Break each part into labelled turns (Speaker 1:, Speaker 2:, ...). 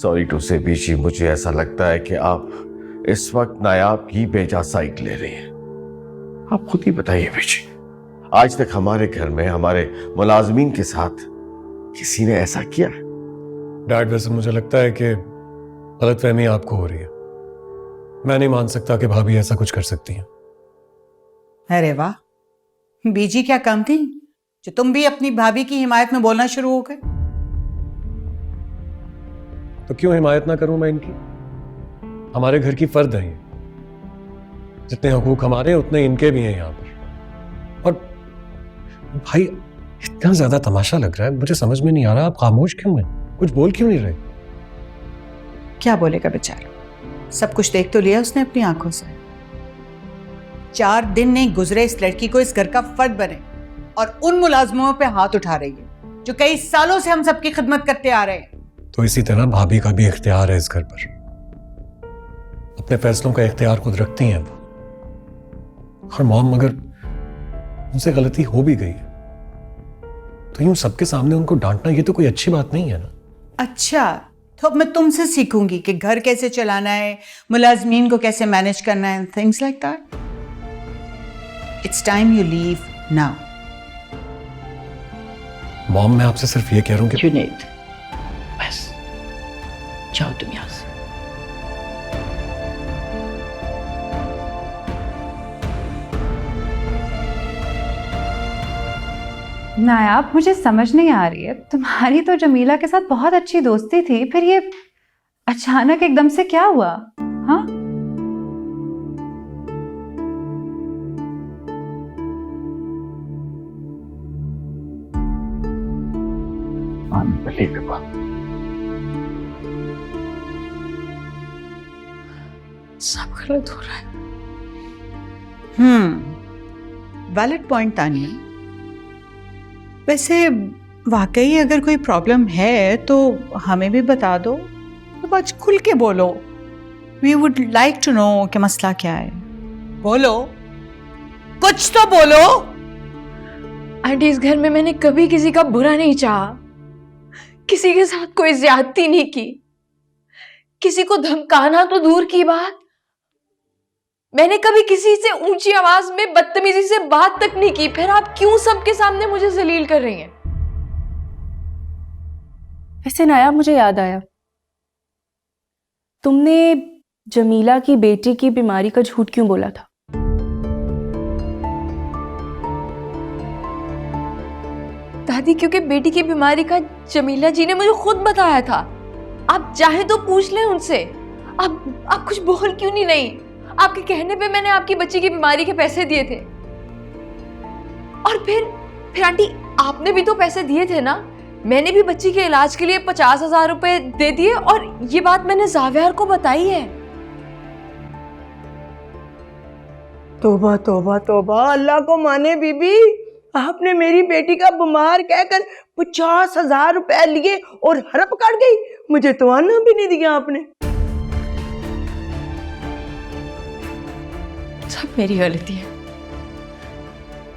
Speaker 1: Sorry to से बीची, मुझे ऐसा लगता है कि आप इस वक्त नायाब की बेजा साइड ले रही हैं। आप खुद ही बताइए बीची, आज तक हमारे घर में हमारे मुलाजमीन के साथ किसी ने ऐसा किया है?
Speaker 2: डैड, वैसे मुझे लगता है कि गलतफहमी आपको हो रही है। मैं नहीं मान सकता कि भाभी ऐसा कुछ कर सकती हैं।
Speaker 3: अरे वाह, बीजी क्या कम थी जो तुम भी अपनी भाभी की हिमायत में बोलना शुरू हो गए?
Speaker 2: तो क्यों हिमायत ना करूं मैं इनकी? हमारे घर की फर्द है ये। जितने हकूक हमारे उतने इनके भी हैं यहाँ पर। और भाई, इतना ज्यादा तमाशा लग रहा है, मुझे समझ में नहीं आ रहा आप खामोश क्यों हैं? कुछ बोल क्यों नहीं रहे?
Speaker 3: क्या बोलेगा बेचारा, सब कुछ देख तो लिया उसने अपनी आंखों से। 4 दिन नहीं गुजरे इस लड़की को इस घर का फर्द बने और उन मुलाजमों पे हाथ उठा रही है जो कई सालों से हम सबकी खिदमत करते आ रहे हैं।
Speaker 2: तो इसी तरह भाभी का भी इख्तियार है इस घर पर। अपने फैसलों का इख्तियार खुद रखती हैं वो। और मॉम, अगर उनसे गलती हो भी गई तो यूं सबके सामने उनको डांटना ये तो कोई अच्छी बात नहीं है ना।
Speaker 3: अच्छा, तो अब मैं तुमसे सीखूंगी कि घर कैसे चलाना है, मुलाजमीन को कैसे मैनेज करना है, things like that. It's time you leave now.
Speaker 2: Mom, मैं आपसे सिर्फ ये कह रहा हूं कि
Speaker 3: जुनैद, बस जाओ तुम यहां से।
Speaker 4: नायाब, मुझे समझ नहीं आ रही है, तुम्हारी तो जमीला के साथ बहुत अच्छी दोस्ती थी, फिर ये अचानक एकदम से क्या हुआ? हाँ,
Speaker 5: सब गलत हो रहा है।
Speaker 3: Valid point Tania. वैसे वाकई अगर कोई प्रॉब्लम है तो हमें भी बता दो, तो बस खुल के बोलो। We would like to know कि मसला क्या है। बोलो, कुछ तो बोलो।
Speaker 5: आंटी, इस घर में मैंने कभी किसी का बुरा नहीं चाहा, किसी के साथ कोई ज्यादती नहीं की, किसी को धमकाना तो दूर की बात, मैंने कभी किसी से ऊंची आवाज में बदतमीजी से बात तक नहीं की। फिर आप क्यों सबके सामने मुझे जलील कर रही हैं?
Speaker 6: वैसे नायाब, मुझे याद आया, तुमने जमीला की बेटी की बीमारी का झूठ क्यों बोला था?
Speaker 5: दादी, क्योंकि बेटी की बीमारी का जमीला जी ने मुझे खुद बताया था। आप चाहे तो पूछ लें उनसे। आप कुछ बोल क्यों नहीं रही? आपके कहने पे मैंने आपकी बच्ची की बीमारी के पैसे दिए थे। और फिर आंटी, आपने भी तो पैसे दिए थे ना? मैंने भी बच्ची के इलाज के लिए 50,000 रुपए दे दिए और ये बात मैंने जावियार को बताई है।
Speaker 7: तौबा तौबा तौबा, अल्लाह को माने बीबी, आपने मेरी बेटी का बीमार कहकर 50,000 रुपए लिए और हड़प कर गई। मुझे तो आना भी नहीं दिया आपने।
Speaker 5: सब मेरी गलती है।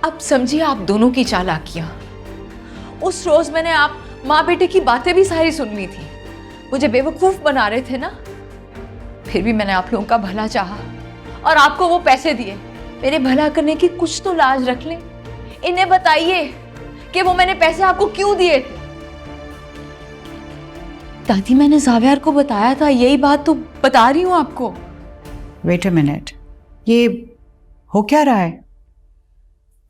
Speaker 5: अब समझिए आप दोनों की चालाकियां। उस रोज मैंने आप माँ बेटे की बातें भी सारी सुन ली थी। मुझे बेवकूफ बना रहे थे ना, फिर भी मैंने आप लोगों का भला चाहा और आपको वो पैसे दिए। मेरे भला करने की कुछ तो लाज रख लें। इन्हें बताइए कि वो मैंने पैसे आपको क्यों दिए थे। दादी, मैंने जावियार को बताया था, यही बात तो बता रही हूं आपको।
Speaker 3: वेट अ मिनट, ये हो क्या रहा है?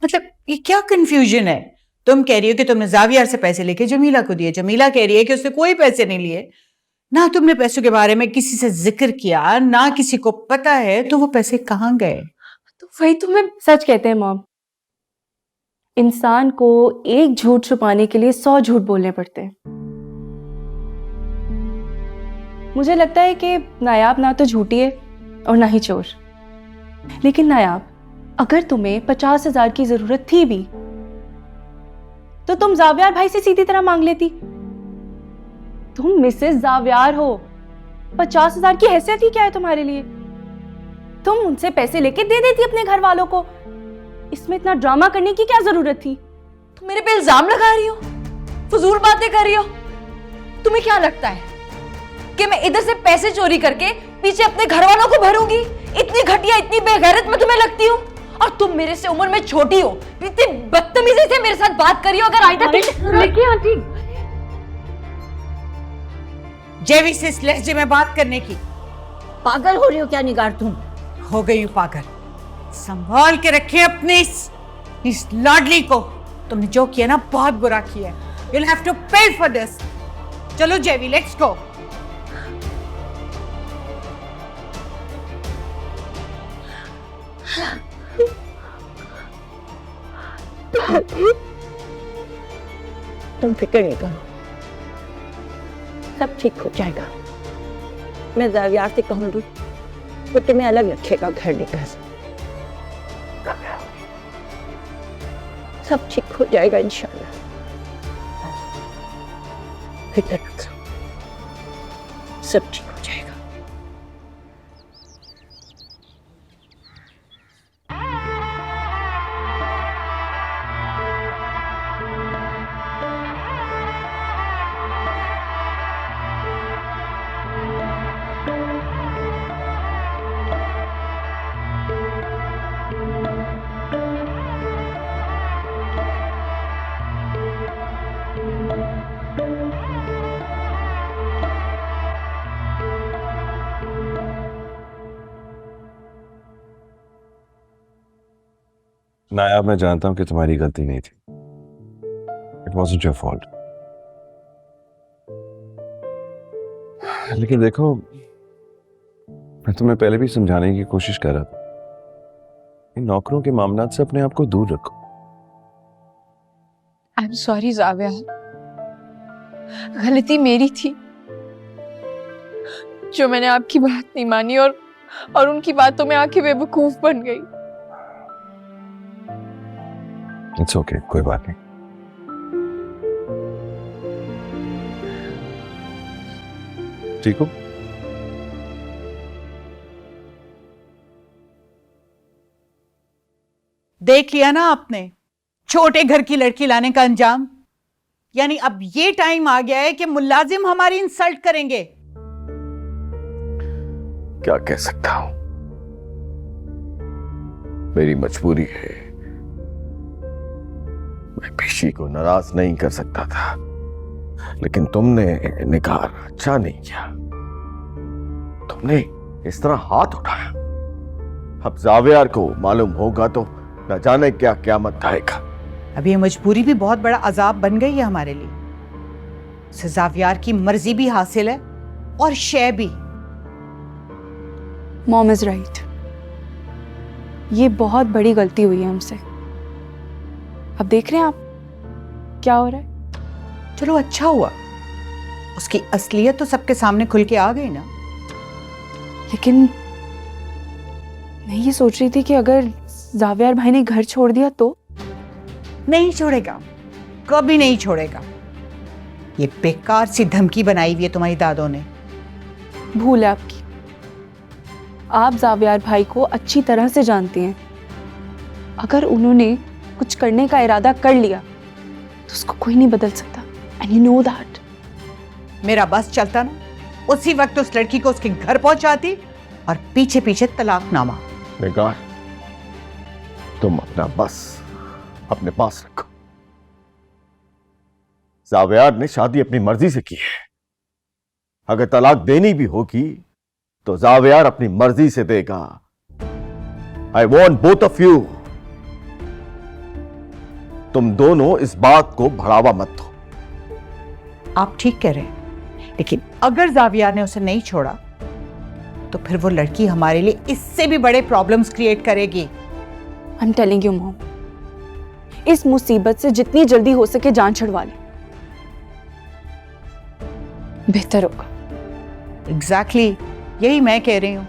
Speaker 3: मतलब ये क्या कंफ्यूजन है? तुम कह रही हो कि तुमने जावियार से पैसे लेके जमीला को दिए, जमीला कह रही है कि उसने कोई पैसे नहीं लिए। ना तुमने पैसों के बारे में किसी से जिक्र किया, ना किसी को पता है, तो वो पैसे कहाँ गए?
Speaker 5: तो वही तो मैं
Speaker 6: सच कहते हैं मॉम, इंसान को एक झूठ छुपाने के लिए 100 झूठ बोलने पड़ते हैं। मुझे लगता है कि नायाब ना तो झूठी है और ना ही चोर। लेकिन नायाब, अगर तुम्हें 50,000 की जरूरत थी भी तो तुम जावियार भाई से सीधी तरह मांग लेती। तुम मिसेस जावियार हो, 50,000 की हैसियत ही क्या है तुम्हारे लिए? तुम उनसे पैसे लेके दे देती अपने घर वालों को। इसमें इतना ड्रामा करने की क्या जरूरत थी?
Speaker 5: तुम मेरे पे इल्जाम लगा रही हो, फजूल बातें कर रही हो। तुम्हें क्या लगता है कि मैं इधर से पैसे चोरी करके पीछे अपने घर वालों को भरूंगी? इतनी घटिया, इतनी बेगैरत मैं तुम्हें लगती हूँ? और तुम मेरे से उम्र में छोटी हो, इतनी बदतमीजी से मेरे साथ बात करी हो। अगर आइंदा
Speaker 6: देखिए आंटी,
Speaker 3: जेवी से इस लहजे में बात करने की
Speaker 8: पागल हो रही हो क्या निगार तुम?
Speaker 3: हो गई हूँ पागल। संभाल के रखे अपने इस लाडली को। तुमने जो किया ना बहुत बुरा किया है। You'll have to pay for this. चलो जेवी, लेट्स गो।
Speaker 8: तुम फिक्र नहीं करो, सब ठीक हो जाएगा। मैं जावियार से कहूंगी वो तुम्हें अलग रखेगा घर लेकर। सब ठीक हो जाएगा इंशाल्लाह। फिक्र मत करो, सब ठीक हो जाएगा।
Speaker 9: नायाब, मैं जानता हूं कि तुम्हारी गलती नहीं थी। It wasn't your fault. लेकिन देखो, मैं तुम्हें पहले भी समझाने की कोशिश कर रहा था, इन नौकरों के मामलात से अपने आप को दूर रखो।
Speaker 5: आई एम सॉरी जाविया, गलती मेरी थी जो मैंने आपकी बात नहीं मानी और उनकी बातों में आके बेवकूफ बन गई।
Speaker 9: इट्स ओके, कोई बात नहीं। ठीक हो?
Speaker 3: देख लिया ना आपने छोटे घर की लड़की लाने का अंजाम। यानी अब ये टाइम आ गया है कि मुलाजिम हमारी इंसल्ट करेंगे।
Speaker 1: क्या कह सकता हूं, मेरी मजबूरी है। मैं पेशी को नाराज नहीं कर सकता था, लेकिन तुमने निकार अच्छा नहीं किया। तुमने इस तरह हाथ उठाया। अब जावियार को मालूम होगा तो न जाने क्या क़यामत आएगा।
Speaker 3: अब ये मजबूरी भी बहुत बड़ा अजाब बन गई है हमारे लिए। उसे जावियार की मर्जी भी हासिल है और शय भी।
Speaker 6: मॉम इज राइट, ये बहुत बड़ी गलती हुई है हमसे। अब देख रहे हैं आप क्या हो रहा है।
Speaker 3: चलो अच्छा हुआ, उसकी असलियत तो सबके सामने खुल के आ गई ना।
Speaker 6: लेकिन मैं ये सोच रही थी कि अगर जावियार भाई ने घर छोड़ दिया तो।
Speaker 3: नहीं छोड़ेगा, कभी नहीं छोड़ेगा। ये बेकार सी धमकी बनाई हुई है तुम्हारी दादों ने।
Speaker 6: भूल है आपकी, आप जावियार भाई को अच्छी तरह से जानती हैं। अगर उन्होंने कुछ करने का इरादा कर लिया तो उसको कोई नहीं बदल सकता। And you know that.
Speaker 3: मेरा बस चलता ना, उसी वक्त उस लड़की को उसके घर पहुंचाती और पीछे पीछे तलाकनामा।
Speaker 1: निगार, तुम अपना बस अपने पास रखो। जावियार ने शादी अपनी मर्जी से की है। अगर तलाक देनी भी होगी तो जावियार अपनी मर्जी से देगा। I want both of you. तुम दोनों इस बात को बढ़ावा मत दो।
Speaker 3: आप ठीक कह रहे हैं, लेकिन अगर जावियार ने उसे नहीं छोड़ा तो फिर वो लड़की हमारे लिए इससे भी बड़े प्रॉब्लम्स क्रिएट करेगी।
Speaker 6: I am telling you mom, इस मुसीबत से जितनी जल्दी हो सके जान छुड़वा ले, बेहतर होगा।
Speaker 3: एग्जैक्टली, यही मैं कह रही हूं।